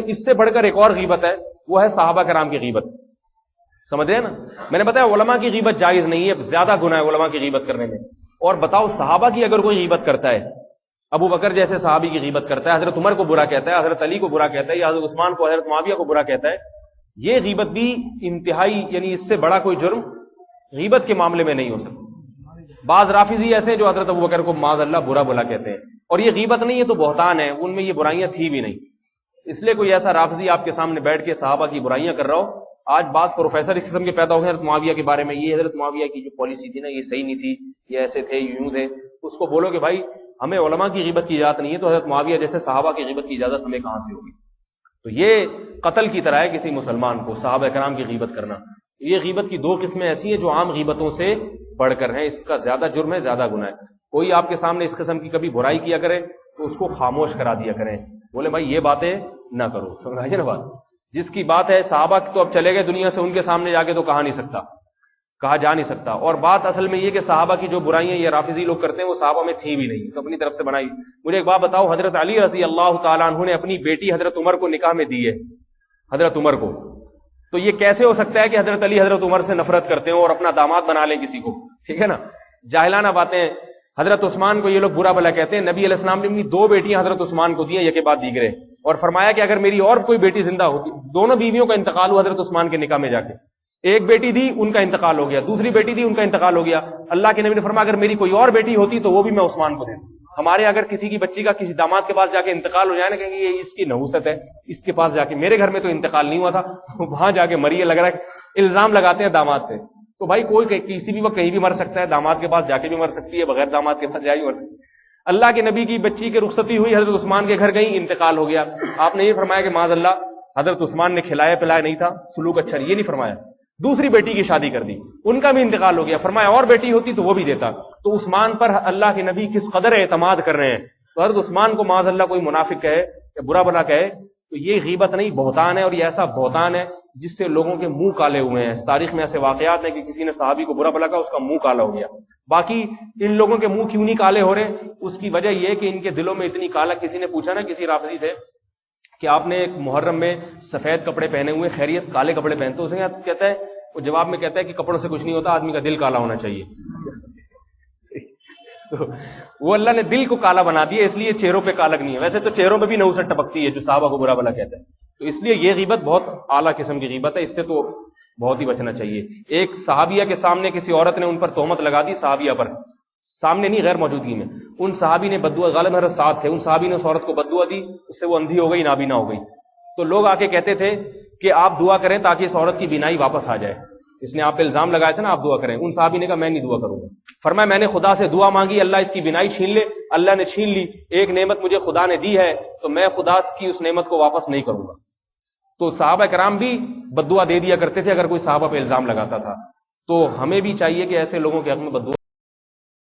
اس سے بڑھ کر ایک اور غیبت ہے، وہ ہے صحابہ کرام کی غیبت. سمجھ رہے ہیں نا؟ میں نے بتایا علماء کی غیبت جائز نہیں ہے، زیادہ گناہ ہے علماء کی غیبت کرنے میں. اور بتاؤ صحابہ کی اگر کوئی غیبت کرتا ہے، ابو بکر جیسے صحابی کی غیبت کرتا ہے، حضرت عمر کو برا کہتا ہے، حضرت علی کو برا کہتا ہے، یا حضرت عثمان کو، حضرت معاویہ کو برا کہتا ہے، یہ غیبت بھی انتہائی، یعنی اس سے بڑا کوئی جرم غیبت کے معاملے میں نہیں ہو سکتا. بعض رافضی ایسے ہیں جو حضرت ابو بکر کو معاذ اللہ برا بلا کہتے ہیں، اور یہ غیبت نہیں ہے تو بہتان ہے، ان میں یہ برائیاں تھی بھی نہیں. اس لیے کوئی ایسا رافضی آپ کے سامنے بیٹھ کے صحابہ کی برائیاں کر رہا ہو. آج بعض پروفیسر اس قسم کے پیدا ہو گئے حضرت معاویہ کے بارے میں، یہ حضرت معاویہ کی جو پالیسی تھی نا یہ صحیح نہیں تھی، یہ ایسے تھے، یوں تھے. اس کو بولو کہ بھائی ہمیں علماء کی غیبت کی اجازت نہیں ہے، تو حضرت معاویہ جیسے صحابہ کی غیبت کی اجازت ہمیں کہاں سے ہوگی؟ تو یہ قتل کی طرح ہے کسی مسلمان کو صحابہ کرام کی غیبت کرنا. یہ غیبت کی دو قسمیں ایسی ہیں جو عام غیبتوں سے بڑھ کر ہیں، اس کا زیادہ جرم ہے، زیادہ گناہ ہے. کوئی آپ کے سامنے اس قسم کی کبھی برائی کیا کرے تو اس کو خاموش کرا دیا کریں، بولے بھائی یہ باتیں نہ کرو. سمجھائیے نا بات. جس کی بات ہے صحابہ تو اب چلے گئے دنیا سے، ان کے سامنے جا کے تو کہا جا نہیں سکتا. اور بات اصل میں یہ کہ صحابہ کی جو برائیاں یہ رافضی لوگ کرتے ہیں وہ صحابہ میں تھی بھی نہیں، تو اپنی طرف سے بنائی. مجھے ایک بات بتاؤ، حضرت علی رضی اللہ تعالیٰ عنہ نے اپنی بیٹی حضرت عمر کو نکاح میں دی ہے، حضرت عمر کو. تو یہ کیسے ہو سکتا ہے کہ حضرت علی حضرت عمر سے نفرت کرتے ہوں اور اپنا داماد بنا لیں کسی کو؟ ٹھیک ہے نا، جاہلانہ باتیں. حضرت عثمان کو یہ لوگ برا بلا کہتے ہیں. نبی علیہ السلام نے اپنی 2 بیٹیاں حضرت عثمان کو دی ہیں، یکے بعد دیگرے، اور فرمایا کہ اگر میری اور کوئی بیٹی زندہ ہوتی، دونوں بیویوں کا انتقال ہوا حضرت عثمان کے نکاح میں جا کے. ایک بیٹی دی، ان کا انتقال ہو گیا، دوسری بیٹی دی، ان کا انتقال ہو گیا. اللہ کے نبی نے فرمایا اگر میری کوئی اور بیٹی ہوتی تو وہ بھی میں عثمان کو دے دوں. ہمارے اگر کسی کی بچی کا کسی داماد کے پاس جا کے انتقال ہو جائے نا، کہیں گے یہ اس کی نحوست ہے، اس کے پاس جا کے، میرے گھر میں تو انتقال نہیں ہوا تھا، وہاں جا کے مری ہے، لگ رہا ہے الزام لگاتے ہیں داماد پہ. تو بھائی کوئی کسی بھی وقت کہیں بھی مر سکتا ہے، داماد کے پاس جا کے بھی مر سکتی ہے، بغیر داماد کے پاس جا کے مر سکتی ہے. اللہ کے نبی کی بچی کی رخصتی ہوئی، حضرت عثمان کے گھر گئی، انتقال ہو گیا. آپ نے یہ فرمایا کہ معاذ اللہ حضرت عثمان نے کھلایا پلایا نہیں تھا، سلوک اچھا نہیں، یہ نہیں فرمایا. دوسری بیٹی کی شادی کر دی، ان کا بھی انتقال ہو گیا، فرمایا اور بیٹی ہوتی تو وہ بھی دیتا. تو عثمان پر اللہ کے نبی کس قدر اعتماد کر رہے ہیں. تو حضرت عثمان کو معاذ اللہ کوئی منافق کہے یا برا بلا کہے تو یہ غیبت نہیں، بہتان ہے. اور یہ ایسا بہتان ہے جس سے لوگوں کے منہ کالے ہوئے ہیں. تاریخ میں ایسے واقعات ہیں کہ کسی نے صحابی کو برا بلا کہا، اس کا منہ کالا ہو گیا. باقی ان لوگوں کے منہ کیوں نہیں کالے ہو رہے؟ اس کی وجہ یہ کہ ان کے دلوں میں اتنی کالا. کسی نے پوچھا نا کسی رافضی سے کہ آپ نے ایک محرم میں سفید کپڑے پہنے ہوئے، خیریت کالے کپڑے پہنتے؟ اس نے کہتا ہے، وہ جواب میں کہتا ہے کہ کپڑوں سے کچھ نہیں ہوتا، آدمی کا دل کالا ہونا چاہیے. تو وہ اللہ نے دل کو کالا بنا دیا، اس لیے چہروں پہ کالک نہیں ہے. ویسے تو چہروں پہ بھی نحوست ٹپکتی ہے جو صحابہ کو برا بلا کہتا ہے. تو اس لیے یہ غیبت بہت اعلیٰ قسم کی غیبت ہے، اس سے تو بہت ہی بچنا چاہیے. ایک صحابیہ کے سامنے کسی عورت نے ان پر تہمت لگا دی، صحابیہ پر، سامنے نہیں غیر موجودگی میں. ان صحابی نے بددعا، غالب حضرت ساتھ تھے، ان صحابی نے اس عورت کو بددعا دی، اس سے وہ اندھی ہو گئی، نابینا ہو گئی. تو لوگ آ کے کہتے تھے کہ آپ دعا کریں تاکہ اس عورت کی بینائی واپس آ جائے، اس نے آپ پہ الزام لگایا تھا نا، آپ دعا کریں. ان صحابی نے کہا میں نہیں دعا کروں گا. فرمایا میں نے خدا سے دعا مانگی اللہ اس کی بینائی چھین لے، اللہ نے چھین لی. ایک نعمت مجھے خدا نے دی ہے تو میں خدا کی اس نعمت کو واپس نہیں کروں گا. تو صحابہ کرام بھی بددعا دے دیا کرتے تھے اگر کوئی صحابہ پہ الزام لگاتا تھا. تو ہمیں بھی چاہیے کہ ایسے لوگوں کے حق میں بددعا